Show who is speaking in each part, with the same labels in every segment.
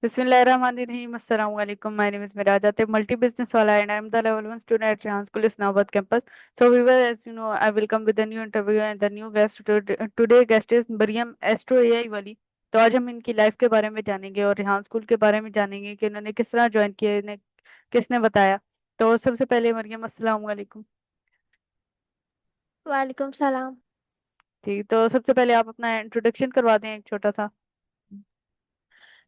Speaker 1: Bismillahirrahmanirrahim. Assalamu alaikum. My name is Miraj Atib, multi-business wala, and I am the level one student at Rehan School, Islamabad campus. So, viewers, as you know, I will come with a new interview and the new guest. Today guest is Maryam Astro AI वाली. तो आज हम इनकी life के बारे में जानेंगे और रेहान स्कूल के बारे में जानेंगे कि इन्होंने किस तरह ज्वाइन किया, इन्हें किसने बताया। तो सबसे पहले मरियम, अस्सलाम वालेकुम।
Speaker 2: वालेकुम सलाम।
Speaker 1: ठीक, तो सबसे पहले आप अपना इंट्रोडक्शन करवा दें एक छोटा सा।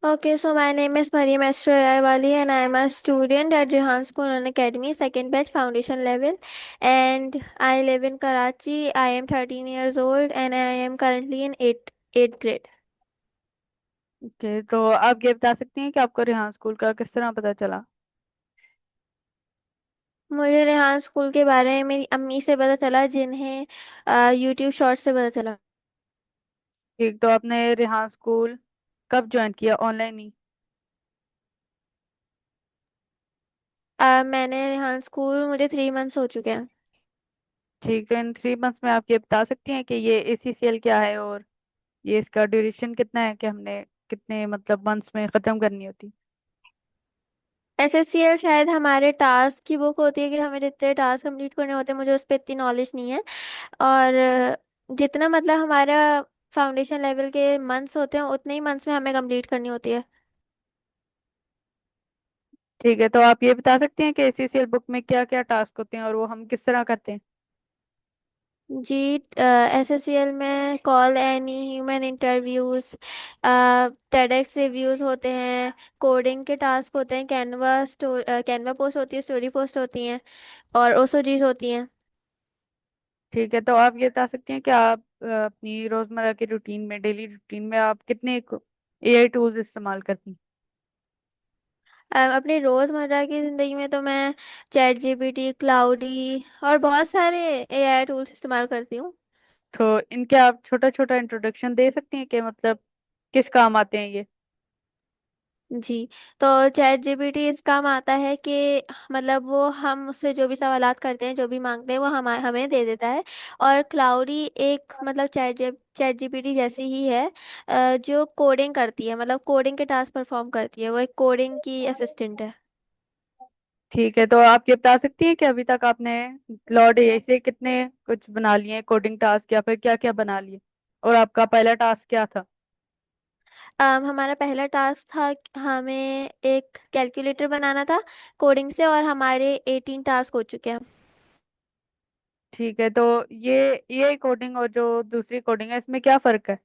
Speaker 2: Okay, so my name is Mariam Esther Ayawali and I am a student at Rehan School and Academy, second batch foundation level. And I live in Karachi. I am 13 years old and I am currently in eighth grade.
Speaker 1: Okay, तो आप ये बता सकती हैं कि आपको Rehan school का किस तरह पता चला।
Speaker 2: मुझे रेहान स्कूल के बारे में मेरी अम्मी से पता चला, जिन्हें यूट्यूब शॉर्ट से पता चला।
Speaker 1: ठीक, तो आपने रेहान स्कूल कब ज्वाइन किया, ऑनलाइन ही।
Speaker 2: मैंने रेहान स्कूल मुझे 3 मंथ्स हो चुके हैं।
Speaker 1: ठीक, तो इन 3 मंथ्स में आप ये बता सकती हैं कि ये ACCL क्या है और ये इसका ड्यूरेशन कितना है, कि हमने कितने मतलब मंथ्स में ख़त्म करनी होती।
Speaker 2: SSCL शायद हमारे टास्क की बुक होती है कि हमें जितने टास्क कंप्लीट करने होते हैं, मुझे उस पर इतनी नॉलेज नहीं है। और जितना मतलब हमारा फाउंडेशन लेवल के मंथ्स होते हैं उतने ही मंथ्स में हमें कंप्लीट करनी होती है।
Speaker 1: ठीक है, तो आप ये बता सकते हैं कि ACCL बुक में क्या क्या टास्क होते हैं और वो हम किस तरह करते हैं।
Speaker 2: जी, SSCL में call any human interviews, TEDx reviews होते हैं, कोडिंग के टास्क होते हैं, कैनवा पोस्ट होती है, स्टोरी पोस्ट होती हैं और ओसोजीज होती हैं।
Speaker 1: ठीक है, तो आप ये बता सकते हैं कि आप अपनी रोज़मर्रा की रूटीन में, डेली रूटीन में आप कितने AI टूल्स इस्तेमाल करती हैं।
Speaker 2: अपनी रोज़मर्रा की ज़िंदगी में तो मैं चैट जीपीटी, क्लाउडी और बहुत सारे एआई टूल्स इस्तेमाल करती हूँ।
Speaker 1: तो इनके आप छोटा छोटा इंट्रोडक्शन दे सकती हैं कि मतलब किस काम आते हैं ये।
Speaker 2: जी, तो चैट जीपीटी इस काम आता है कि मतलब वो हम उससे जो भी सवालात करते हैं, जो भी मांगते हैं, वो हमें दे देता है। और क्लाउडी एक मतलब चैट जीपीटी जैसी ही है, जो कोडिंग करती है, मतलब कोडिंग के टास्क परफॉर्म करती है। वो एक कोडिंग की असिस्टेंट है।
Speaker 1: ठीक है, तो आप ये बता सकती हैं कि अभी तक आपने क्लॉड एआई से कितने कुछ बना लिए कोडिंग टास्क, या फिर क्या क्या बना लिए, और आपका पहला टास्क क्या था।
Speaker 2: हमारा पहला टास्क था कि हमें एक कैलकुलेटर बनाना था कोडिंग से, और हमारे 18 टास्क हो चुके हैं।
Speaker 1: ठीक है, तो ये एआई कोडिंग और जो दूसरी कोडिंग है, इसमें क्या फर्क है।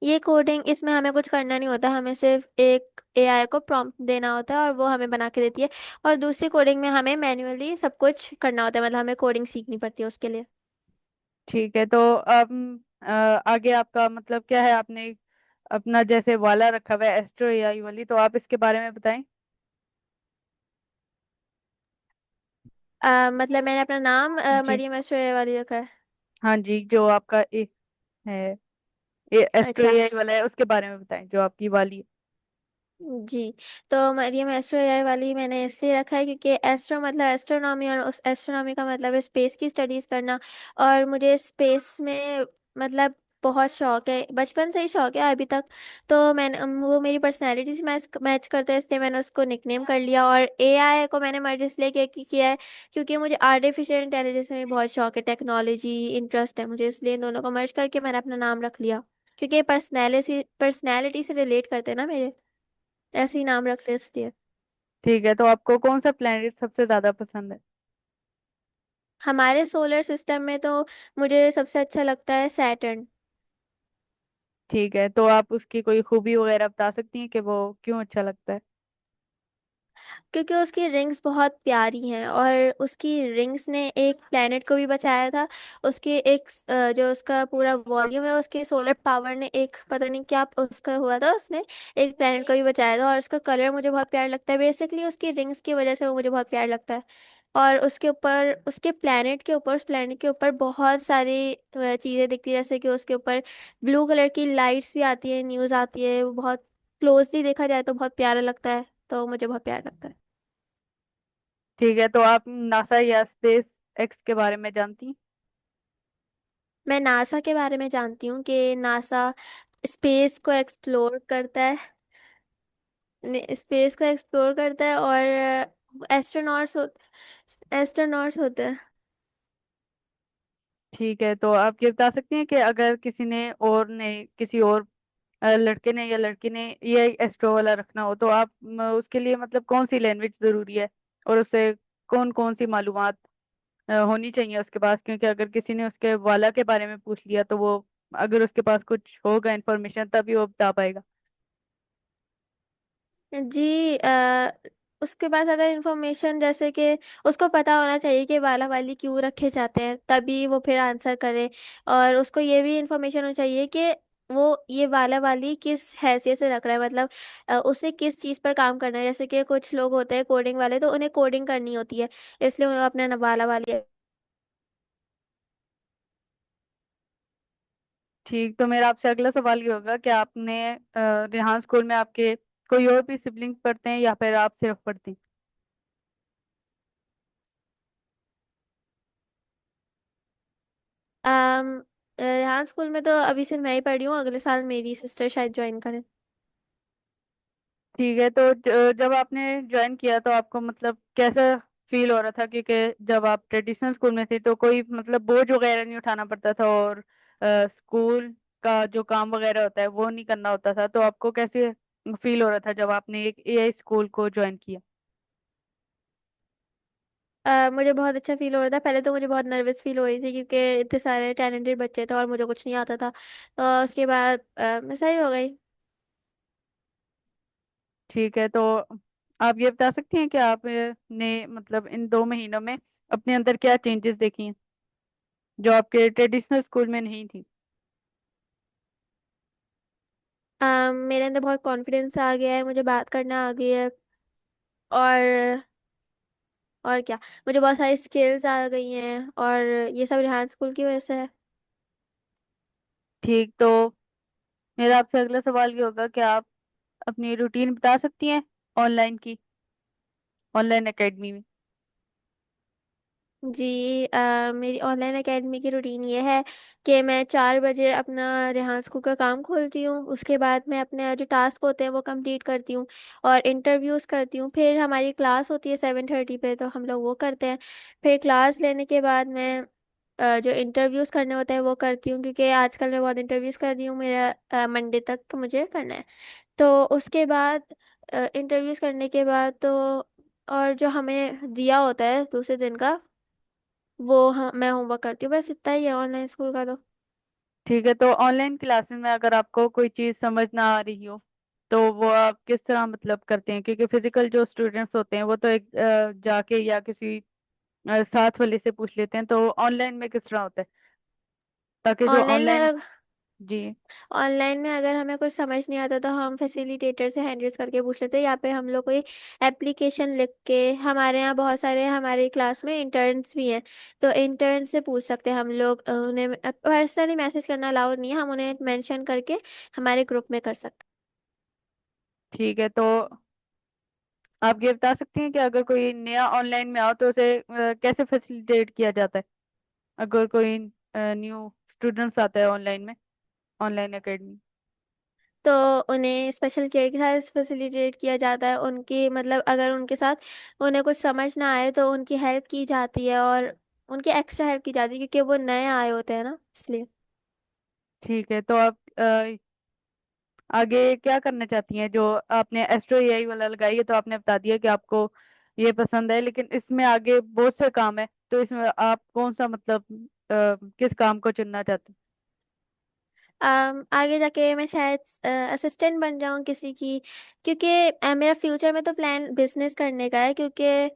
Speaker 2: ये कोडिंग, इसमें हमें कुछ करना नहीं होता, हमें सिर्फ एक एआई को प्रॉम्प्ट देना होता है और वो हमें बना के देती है। और दूसरी कोडिंग में हमें मैन्युअली सब कुछ करना होता है, मतलब हमें कोडिंग सीखनी पड़ती है उसके लिए।
Speaker 1: ठीक है, तो अब आगे आपका मतलब क्या है, आपने अपना जैसे वाला रखा हुआ है एस्ट्रो एआई वाली, तो आप इसके बारे में बताएं।
Speaker 2: मतलब मैंने अपना नाम
Speaker 1: जी,
Speaker 2: मरियम एस्ट्रो वाली रखा है।
Speaker 1: हाँ जी, जो आपका है एस्ट्रो
Speaker 2: अच्छा।
Speaker 1: एआई वाला है, उसके बारे में बताएं जो आपकी वाली है।
Speaker 2: जी, तो मरियम एस्ट्रो एआई वाली मैंने इसलिए रखा है क्योंकि एस्ट्रो मतलब एस्ट्रोनॉमी, और उस एस्ट्रोनॉमी का मतलब है स्पेस की स्टडीज करना। और मुझे स्पेस में मतलब बहुत शौक है, बचपन से ही शौक है अभी तक। तो मैंने वो मेरी पर्सनैलिटी से मैच करता है, इसलिए मैंने उसको निकनेम कर लिया। और एआई को मैंने मर्ज इसलिए किया है क्योंकि मुझे आर्टिफिशियल इंटेलिजेंस में भी बहुत शौक है, टेक्नोलॉजी इंटरेस्ट है मुझे, इसलिए इन दोनों को मर्ज करके मैंने अपना नाम रख लिया। क्योंकि पर्सनैलिटी से रिलेट करते हैं ना मेरे, ऐसे ही नाम रखते हैं इसलिए।
Speaker 1: ठीक है, तो आपको कौन सा प्लेनेट सबसे ज्यादा पसंद है।
Speaker 2: हमारे सोलर सिस्टम में तो मुझे सबसे अच्छा लगता है सैटर्न।
Speaker 1: ठीक है, तो आप उसकी कोई खूबी वगैरह बता सकती हैं कि वो क्यों अच्छा लगता है।
Speaker 2: क्योंकि उसकी रिंग्स बहुत प्यारी हैं, और उसकी रिंग्स ने एक प्लेनेट को भी बचाया था। उसके एक जो उसका पूरा वॉल्यूम है, उसके सोलर पावर ने एक पता नहीं क्या उसका हुआ था, उसने एक प्लेनेट को भी बचाया था। और उसका कलर मुझे बहुत प्यारा लगता है, बेसिकली उसकी रिंग्स की वजह से वो मुझे बहुत प्यारा लगता है। और उसके ऊपर, उसके प्लेनेट के ऊपर, उस प्लेनेट के ऊपर बहुत सारी चीज़ें दिखती है, जैसे कि उसके ऊपर ब्लू कलर की लाइट्स भी आती है, न्यूज़ आती है। वो बहुत क्लोजली देखा जाए तो बहुत प्यारा लगता है, तो मुझे बहुत प्यारा लगता है।
Speaker 1: ठीक है, तो आप नासा या स्पेस एक्स के बारे में जानती हैं।
Speaker 2: मैं नासा के बारे में जानती हूँ कि नासा स्पेस को एक्सप्लोर करता है। स्पेस को एक्सप्लोर करता है, और एस्ट्रोनॉट्स होते हैं।
Speaker 1: ठीक है, तो आप ये बता सकते हैं कि अगर किसी और लड़के ने या लड़की ने ये एस्ट्रो वाला रखना हो, तो आप उसके लिए मतलब कौन सी लैंग्वेज जरूरी है, और उससे कौन कौन सी मालूमात होनी चाहिए उसके पास? क्योंकि अगर किसी ने उसके वाला के बारे में पूछ लिया, तो वो अगर उसके पास कुछ होगा इन्फॉर्मेशन तभी वो बता पाएगा।
Speaker 2: जी, उसके पास अगर इंफॉर्मेशन जैसे कि उसको पता होना चाहिए कि वाला वाली क्यों रखे जाते हैं, तभी वो फिर आंसर करे। और उसको ये भी इंफॉर्मेशन होनी चाहिए कि वो ये वाला वाली किस हैसियत से रख रहा है, मतलब उसे किस चीज़ पर काम करना है। जैसे कि कुछ लोग होते हैं कोडिंग वाले, तो उन्हें कोडिंग करनी होती है, इसलिए वो अपना वाला वाली।
Speaker 1: ठीक, तो मेरा आपसे अगला सवाल ये होगा कि आपने रेहान स्कूल में आपके कोई और भी सिबलिंग्स पढ़ते हैं या फिर आप सिर्फ पढ़ती हैं?
Speaker 2: अम यहाँ स्कूल में तो अभी सिर्फ मैं ही पढ़ी हूँ, अगले साल मेरी सिस्टर शायद ज्वाइन करे।
Speaker 1: ठीक है, तो जब आपने ज्वाइन किया तो आपको मतलब कैसा फील हो रहा था? क्योंकि जब आप ट्रेडिशनल स्कूल में थे तो कोई मतलब बोझ वगैरह नहीं उठाना पड़ता था, और स्कूल का जो काम वगैरह होता है वो नहीं करना होता था, तो आपको कैसे फील हो रहा था जब आपने एक एआई स्कूल को ज्वाइन किया?
Speaker 2: मुझे बहुत अच्छा फील हो रहा था। पहले तो मुझे बहुत नर्वस फील हो रही थी, क्योंकि इतने सारे टैलेंटेड बच्चे थे और मुझे कुछ नहीं आता था। तो उसके बाद मैं सही हो गई।
Speaker 1: ठीक है, तो आप ये बता सकती हैं कि आपने मतलब इन 2 महीनों में अपने अंदर क्या चेंजेस देखी हैं जो आपके ट्रेडिशनल स्कूल में नहीं थी?
Speaker 2: मेरे अंदर बहुत कॉन्फिडेंस आ गया है, मुझे बात करना आ गई है। और और क्या, मुझे बहुत सारी स्किल्स आ गई हैं, और ये सब रिहान स्कूल की वजह से है।
Speaker 1: ठीक, तो मेरा आपसे अगला सवाल ये होगा कि आप अपनी रूटीन बता सकती हैं ऑनलाइन की, ऑनलाइन एकेडमी में?
Speaker 2: जी, मेरी ऑनलाइन एकेडमी की रूटीन ये है कि मैं 4 बजे अपना रेहान स्कूल का काम खोलती हूँ। उसके बाद मैं अपने जो टास्क होते हैं वो कंप्लीट करती हूँ, और इंटरव्यूज़ करती हूँ। फिर हमारी क्लास होती है 7:30 पे, तो हम लोग वो करते हैं। फिर क्लास लेने के बाद मैं जो इंटरव्यूज़ करने होते हैं वो करती हूँ, क्योंकि आजकल मैं बहुत इंटरव्यूज़ कर रही हूँ। मेरा मंडे तक मुझे करना है। तो उसके बाद इंटरव्यूज़ करने के बाद तो, और जो हमें दिया होता है दूसरे दिन का, वो हाँ मैं होमवर्क करती हूँ। बस इतना ही है ऑनलाइन स्कूल का तो।
Speaker 1: ठीक है, तो ऑनलाइन क्लासेस में अगर आपको कोई चीज़ समझ ना आ रही हो, तो वो आप किस तरह मतलब करते हैं? क्योंकि फिजिकल जो स्टूडेंट्स होते हैं वो तो एक जाके या किसी साथ वाले से पूछ लेते हैं, तो ऑनलाइन में किस तरह होता है ताकि जो
Speaker 2: ऑनलाइन में
Speaker 1: ऑनलाइन।
Speaker 2: अगर
Speaker 1: जी।
Speaker 2: ऑनलाइन में अगर हमें कुछ समझ नहीं आता, तो हम फैसिलिटेटर से हैंडल्स करके पूछ लेते हैं, या फिर हम लोग कोई एप्लीकेशन लिख के, हमारे यहाँ बहुत सारे हमारी क्लास में इंटर्न्स भी हैं, तो इंटर्न से पूछ सकते हैं हम लोग। उन्हें पर्सनली मैसेज करना अलाउड नहीं है, हम उन्हें मेंशन करके हमारे ग्रुप में कर सकते
Speaker 1: ठीक है, तो आप ये बता सकते हैं कि अगर कोई नया ऑनलाइन में आओ तो उसे कैसे फैसिलिटेट किया जाता है, अगर कोई न्यू स्टूडेंट्स आता है ऑनलाइन में, ऑनलाइन एकेडमी?
Speaker 2: हैं। तो उन्हें स्पेशल केयर के साथ फैसिलिटेट किया जाता है। उनकी मतलब अगर उनके साथ उन्हें कुछ समझ ना आए, तो उनकी हेल्प की जाती है, और उनकी एक्स्ट्रा हेल्प की जाती है, क्योंकि वो नए आए होते हैं ना, इसलिए।
Speaker 1: ठीक है, तो आप आगे क्या करना चाहती हैं? जो आपने एस्ट्रो एआई वाला लगाई है तो आपने बता दिया कि आपको ये पसंद है, लेकिन इसमें आगे बहुत से काम है, तो इसमें आप कौन सा मतलब किस काम को चुनना चाहते हैं?
Speaker 2: आगे जाके मैं शायद असिस्टेंट बन जाऊं किसी की, क्योंकि मेरा फ्यूचर में तो प्लान बिजनेस करने का है। क्योंकि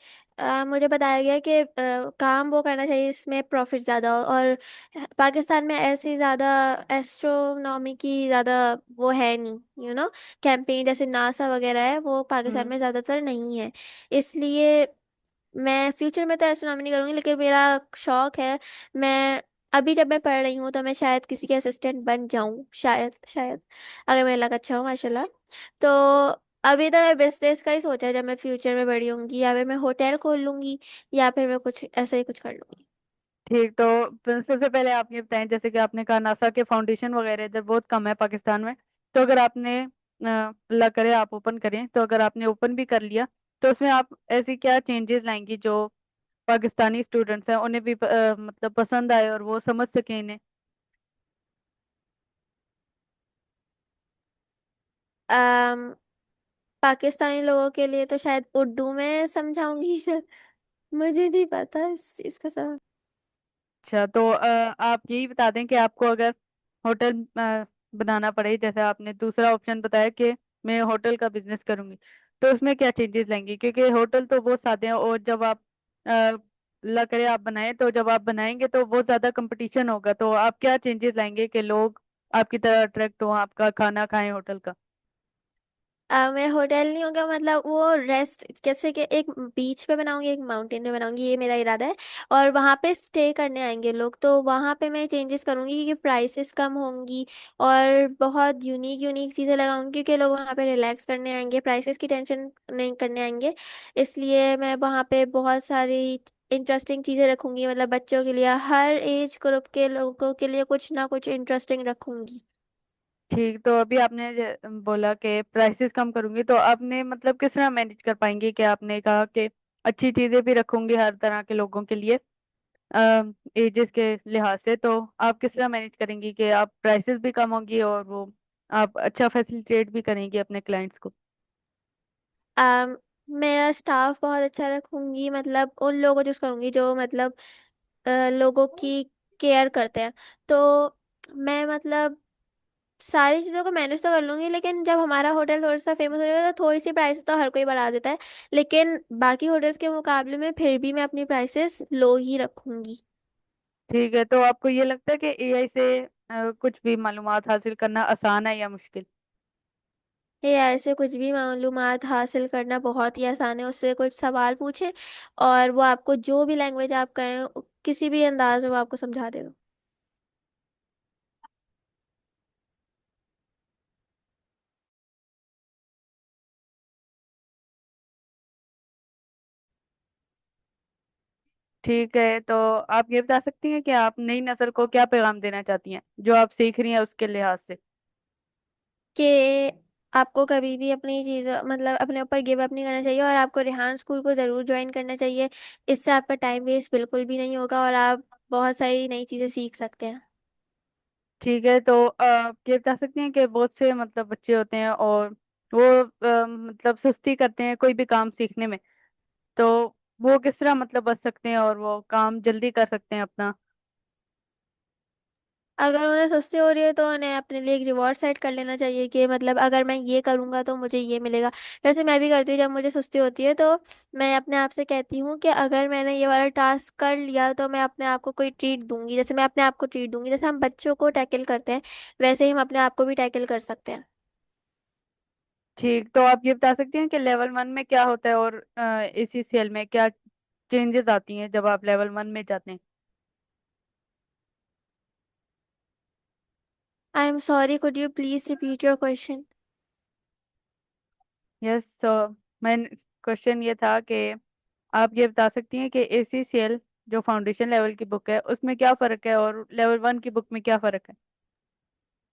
Speaker 2: मुझे बताया गया है कि काम वो करना चाहिए जिसमें प्रॉफिट ज़्यादा हो, और पाकिस्तान में ऐसी ज़्यादा एस्ट्रोनॉमी की ज़्यादा वो है नहीं, कैंपेन जैसे नासा वगैरह है, वो पाकिस्तान
Speaker 1: हम्म।
Speaker 2: में ज़्यादातर नहीं है। इसलिए मैं फ्यूचर में तो एस्ट्रोनॉमी नहीं करूंगी, लेकिन मेरा शौक है। मैं अभी जब मैं पढ़ रही हूँ, तो मैं शायद किसी के असिस्टेंट बन जाऊं, शायद शायद, अगर मेरा लक अच्छा हो माशाल्लाह। तो अभी तो मैं बिजनेस का ही सोचा है, जब मैं फ्यूचर में बड़ी होंगी, या फिर मैं होटल खोल लूंगी, या फिर मैं कुछ ऐसा ही कुछ कर लूंगी।
Speaker 1: ठीक, तो सबसे पहले आप ये बताएं, जैसे कि आपने कहा नासा के फाउंडेशन वगैरह इधर बहुत कम है पाकिस्तान में, तो अगर आपने अल्लाह करे आप ओपन करें, तो अगर आपने ओपन भी कर लिया तो उसमें आप ऐसी क्या चेंजेस लाएंगी जो पाकिस्तानी स्टूडेंट्स हैं उन्हें भी मतलब पसंद आए और वो समझ सकें इन्हें।
Speaker 2: अम पाकिस्तानी लोगों के लिए तो शायद उर्दू में समझाऊंगी शायद। मुझे नहीं पता इस चीज का सब।
Speaker 1: अच्छा, तो आप यही बता दें कि आपको अगर होटल बनाना पड़े, जैसे आपने दूसरा ऑप्शन बताया कि मैं होटल का बिजनेस करूंगी, तो उसमें क्या चेंजेस लाएंगी? क्योंकि होटल तो बहुत सादे हैं, और जब आप अल्लाह करे आप बनाएं, तो जब आप बनाएंगे तो बहुत ज्यादा कंपटीशन होगा, तो आप क्या चेंजेस लाएंगे कि लोग आपकी तरह अट्रैक्ट हो, आपका खाना खाएं होटल का?
Speaker 2: मेरा होटल नहीं होगा, मतलब वो रेस्ट जैसे कि एक बीच पे बनाऊंगी एक माउंटेन पे बनाऊंगी, ये मेरा इरादा है। और वहाँ पे स्टे करने आएंगे लोग, तो वहाँ पे मैं चेंजेस करूंगी क्योंकि प्राइसेस कम होंगी। और बहुत यूनिक यूनिक चीज़ें लगाऊंगी क्योंकि लोग वहाँ पे रिलैक्स करने आएंगे, प्राइसेस की टेंशन नहीं करने आएंगे। इसलिए मैं वहाँ पे बहुत सारी इंटरेस्टिंग चीज़ें रखूंगी, मतलब बच्चों के लिए, हर एज ग्रुप के लोगों के लिए कुछ ना कुछ इंटरेस्टिंग रखूंगी।
Speaker 1: ठीक, तो अभी आपने बोला कि प्राइसेस कम करूंगी, तो आपने मतलब किस तरह मैनेज कर पाएंगे कि आपने कहा कि अच्छी चीजें भी रखूंगी हर तरह के लोगों के लिए, एजेस के लिहाज से, तो आप किस तरह मैनेज करेंगी कि आप प्राइसेस भी कम होंगी और वो आप अच्छा फैसिलिटेट भी करेंगी अपने क्लाइंट्स को?
Speaker 2: um, मेरा स्टाफ बहुत अच्छा रखूंगी, मतलब उन लोगों को चूज करूंगी जो मतलब लोगों की केयर करते हैं। तो मैं मतलब सारी चीज़ों को मैनेज तो कर लूंगी, लेकिन जब हमारा होटल थोड़ा सा फेमस हो जाएगा तो थोड़ी सी प्राइस तो हर कोई बढ़ा देता है। लेकिन बाकी होटल्स के मुकाबले में फिर भी मैं अपनी प्राइसेस लो ही रखूंगी।
Speaker 1: ठीक है, तो आपको ये लगता है कि एआई से कुछ भी मालूमात हासिल करना आसान है या मुश्किल?
Speaker 2: ये ऐसे कुछ भी मालूमात हासिल करना बहुत ही आसान है, उससे कुछ सवाल पूछे और वो आपको जो भी लैंग्वेज आप कहें किसी भी अंदाज में वो आपको समझा देगा।
Speaker 1: ठीक है, तो आप ये बता सकती हैं कि आप नई नस्ल को क्या पैगाम देना चाहती हैं जो आप सीख रही हैं उसके लिहाज से?
Speaker 2: कि आपको कभी भी अपनी चीज़ मतलब अपने ऊपर गिव अप नहीं करना चाहिए, और आपको रेहान स्कूल को ज़रूर ज्वाइन करना चाहिए। इससे आपका टाइम वेस्ट बिल्कुल भी नहीं होगा और आप बहुत सारी नई चीज़ें सीख सकते हैं।
Speaker 1: ठीक है, तो आप ये बता सकती हैं कि बहुत से मतलब बच्चे होते हैं और वो मतलब सुस्ती करते हैं कोई भी काम सीखने में, तो वो किस तरह मतलब बच सकते हैं और वो काम जल्दी कर सकते हैं अपना?
Speaker 2: अगर उन्हें सुस्ती हो रही है तो उन्हें अपने लिए एक रिवॉर्ड सेट कर लेना चाहिए कि मतलब अगर मैं ये करूँगा तो मुझे ये मिलेगा। जैसे मैं भी करती हूँ, जब मुझे सुस्ती होती है तो मैं अपने आप से कहती हूँ कि अगर मैंने ये वाला टास्क कर लिया तो मैं अपने आप को कोई ट्रीट दूंगी, जैसे मैं अपने आप को ट्रीट दूंगी, जैसे हम बच्चों को टैकल करते हैं वैसे ही हम अपने आप को भी टैकल कर सकते हैं।
Speaker 1: ठीक, तो आप ये बता सकती हैं कि लेवल 1 में क्या होता है और एसीसीएल में क्या चेंजेस आती हैं जब आप लेवल 1 में जाते हैं?
Speaker 2: I am sorry, could you please repeat your question.
Speaker 1: Yes, तो मैं क्वेश्चन ये था कि आप ये बता सकती हैं कि एसीसीएल जो फाउंडेशन लेवल की बुक है उसमें क्या फ़र्क है और लेवल 1 की बुक में क्या फ़र्क है?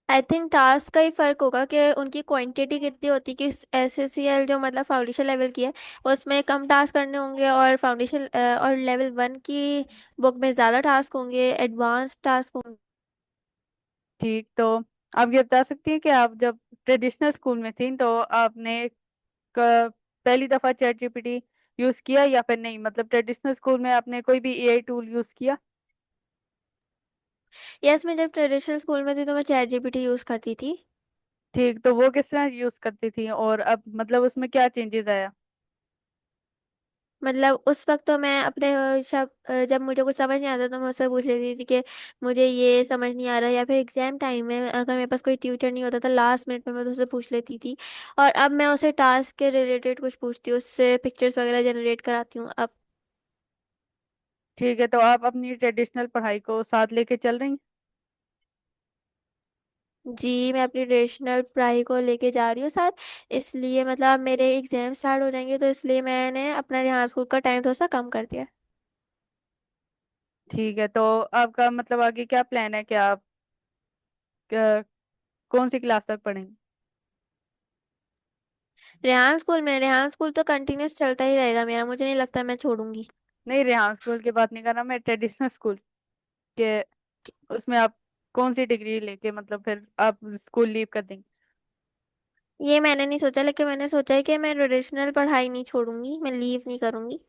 Speaker 2: आई थिंक टास्क का ही फर्क होगा कि उनकी क्वांटिटी कितनी होती है, कि एसएससीएल जो मतलब फाउंडेशन लेवल की है उसमें कम टास्क करने होंगे, और फाउंडेशन और लेवल 1 की बुक में ज़्यादा टास्क होंगे, एडवांस टास्क होंगे।
Speaker 1: ठीक, तो आप ये बता सकती हैं कि आप जब ट्रेडिशनल स्कूल में थी तो आपने पहली दफ़ा चैट जीपीटी यूज़ किया या फिर नहीं? मतलब ट्रेडिशनल स्कूल में आपने कोई भी एआई टूल यूज़ किया?
Speaker 2: यस, मैं जब ट्रेडिशनल स्कूल में थी तो मैं चैट जीपीटी यूज़ करती थी।
Speaker 1: ठीक, तो वो किस तरह यूज़ करती थी और अब मतलब उसमें क्या चेंजेस आया?
Speaker 2: मतलब उस वक्त तो मैं अपने जब मुझे कुछ समझ नहीं आता तो मैं उससे पूछ लेती थी कि मुझे ये समझ नहीं आ रहा, या फिर एग्जाम टाइम में अगर मेरे पास कोई ट्यूटर नहीं होता था लास्ट मिनट में मैं तो उससे पूछ लेती थी। और अब मैं उसे टास्क के रिलेटेड कुछ पूछती हूँ, उससे पिक्चर्स वगैरह जनरेट कराती हूँ अब।
Speaker 1: ठीक है, तो आप अपनी ट्रेडिशनल पढ़ाई को साथ लेके चल रही हैं?
Speaker 2: जी, मैं अपनी ट्रेडिशनल पढ़ाई को लेके जा रही हूँ साथ। इसलिए मतलब मेरे एग्जाम स्टार्ट हो जाएंगे तो इसलिए मैंने अपना यहाँ स्कूल का टाइम थोड़ा सा कम कर दिया है।
Speaker 1: ठीक है, तो आपका मतलब आगे क्या प्लान है कि आप कौन सी क्लास तक पढ़ेंगे?
Speaker 2: रेहान स्कूल तो कंटिन्यूस चलता ही रहेगा मेरा, मुझे नहीं लगता मैं छोड़ूंगी।
Speaker 1: नहीं, रेहान स्कूल की बात नहीं कर रहा मैं, ट्रेडिशनल स्कूल के। उसमें आप कौन सी डिग्री लेके मतलब फिर आप स्कूल लीव कर देंगे?
Speaker 2: ये मैंने नहीं सोचा, लेकिन मैंने सोचा है कि मैं ट्रेडिशनल पढ़ाई नहीं छोड़ूंगी, मैं लीव नहीं करूंगी।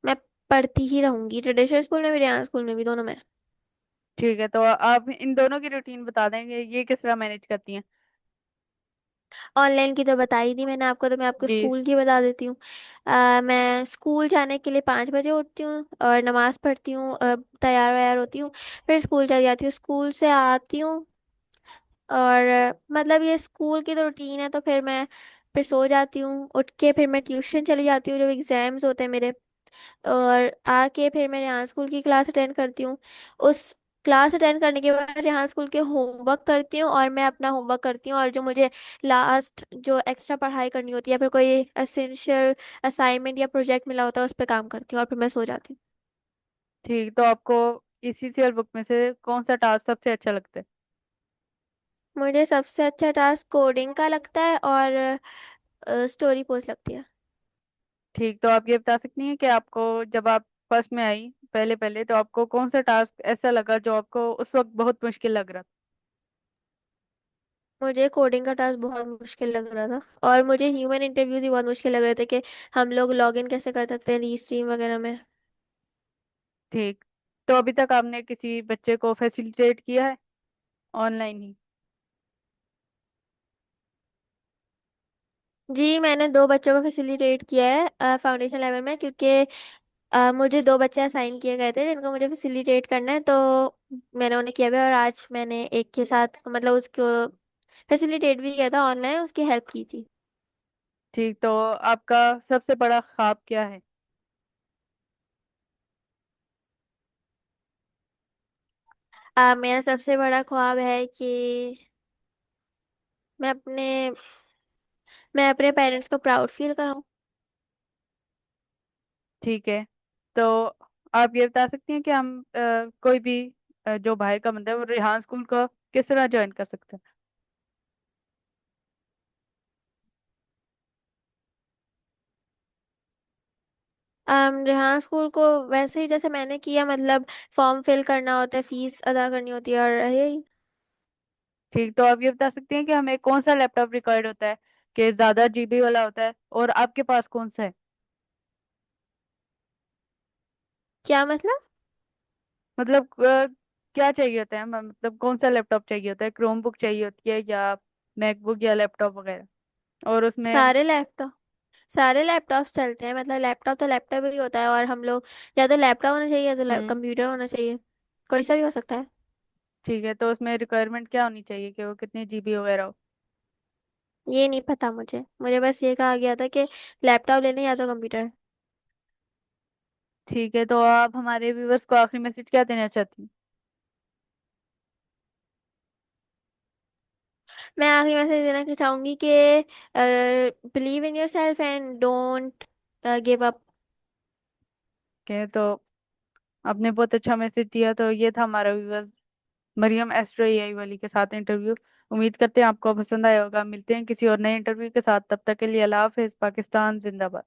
Speaker 2: मैं पढ़ती ही रहूंगी, ट्रेडिशनल स्कूल में भी रेहान स्कूल में भी, दोनों में।
Speaker 1: ठीक है, तो आप इन दोनों की रूटीन बता देंगे, ये किस तरह मैनेज करती हैं?
Speaker 2: ऑनलाइन की तो बता ही दी मैंने आपको, तो मैं आपको
Speaker 1: जी।
Speaker 2: स्कूल की बता देती हूँ। मैं स्कूल जाने के लिए 5 बजे उठती हूँ और नमाज पढ़ती हूँ, तैयार वैयार होती हूँ। फिर स्कूल चली जाती हूँ, स्कूल से आती हूँ। और मतलब ये स्कूल की तो रूटीन है, तो फिर सो जाती हूँ, उठ के फिर मैं ट्यूशन चली जाती हूँ जब एग्जाम्स होते हैं मेरे। और आके फिर मैं यहाँ स्कूल की क्लास अटेंड करती हूँ। उस क्लास अटेंड करने के बाद यहाँ स्कूल के होमवर्क करती हूँ, और मैं अपना होमवर्क करती हूँ, और जो मुझे लास्ट जो एक्स्ट्रा पढ़ाई करनी होती है, फिर कोई एसेंशियल असाइनमेंट या प्रोजेक्ट मिला होता है उस पर काम करती हूँ, और फिर मैं सो जाती हूँ।
Speaker 1: ठीक, तो आपको ECCL बुक में से कौन सा टास्क सबसे अच्छा लगता है?
Speaker 2: मुझे सबसे अच्छा टास्क कोडिंग का लगता है, और स्टोरी पोस्ट लगती है।
Speaker 1: ठीक, तो आप ये बता सकती हैं कि आपको जब आप फर्स्ट में आई पहले पहले, तो आपको कौन सा टास्क ऐसा लगा जो आपको उस वक्त बहुत मुश्किल लग रहा
Speaker 2: मुझे कोडिंग का टास्क बहुत मुश्किल लग रहा था, और मुझे ह्यूमन इंटरव्यूज भी बहुत मुश्किल लग रहे थे कि हम लोग लॉगिन कैसे कर सकते हैं रीस्ट्रीम वगैरह में।
Speaker 1: था? ठीक, तो अभी तक आपने किसी बच्चे को फैसिलिटेट किया है ऑनलाइन ही?
Speaker 2: जी, मैंने 2 बच्चों को फैसिलिटेट किया है फाउंडेशन लेवल में, क्योंकि मुझे 2 बच्चे असाइन किए गए थे जिनको मुझे फैसिलिटेट करना है, तो मैंने उन्हें किया भी, और आज मैंने एक के साथ मतलब उसको फैसिलिटेट भी किया था, ऑनलाइन उसकी हेल्प की थी।
Speaker 1: ठीक, तो आपका सबसे बड़ा ख्वाब क्या है?
Speaker 2: मेरा सबसे बड़ा ख्वाब है कि मैं अपने मैं अपने पेरेंट्स को प्राउड फील कराऊं।
Speaker 1: ठीक है, तो आप ये बता सकती हैं कि हम कोई भी जो बाहर का बंदा है वो रेहान स्कूल को किस तरह ज्वाइन कर सकते हैं?
Speaker 2: रेहान स्कूल को वैसे ही जैसे मैंने किया, मतलब फॉर्म फिल करना होता है, फीस अदा करनी होती है, और यही।
Speaker 1: ठीक, तो आप ये बता सकते हैं कि हमें कौन सा लैपटॉप रिक्वायर्ड होता है, कि ज्यादा GB वाला होता है, और आपके पास कौन सा है?
Speaker 2: क्या मतलब?
Speaker 1: मतलब क्या चाहिए होता है, मतलब कौन सा लैपटॉप चाहिए होता है, क्रोम बुक चाहिए होती है या मैकबुक या लैपटॉप वगैरह? और उसमें
Speaker 2: सारे लैपटॉप सारे लैपटॉप्स चलते हैं, मतलब लैपटॉप तो लैपटॉप ही होता है, और हम लोग या तो लैपटॉप होना चाहिए या तो
Speaker 1: हम्म।
Speaker 2: कंप्यूटर होना चाहिए। कोई सा भी हो सकता है।
Speaker 1: ठीक है, तो उसमें रिक्वायरमेंट क्या होनी चाहिए कि वो कितनी GB वगैरह हो?
Speaker 2: ये नहीं पता मुझे, मुझे बस ये कहा गया था कि लैपटॉप लेने या तो कंप्यूटर।
Speaker 1: ठीक है, तो आप हमारे व्यूवर्स को आखिरी मैसेज क्या देना चाहती हैं?
Speaker 2: मैं आखिरी मैसेज देना चाहूंगी कि believe in your self and don't give up.
Speaker 1: के तो आपने बहुत अच्छा मैसेज दिया, तो ये था हमारा व्यूवर्स, मरियम एस्ट्रो AI वाली के साथ इंटरव्यू। उम्मीद करते हैं आपको पसंद आया होगा। मिलते हैं किसी और नए इंटरव्यू के साथ, तब तक के लिए अल्लाह हाफिज। पाकिस्तान जिंदाबाद।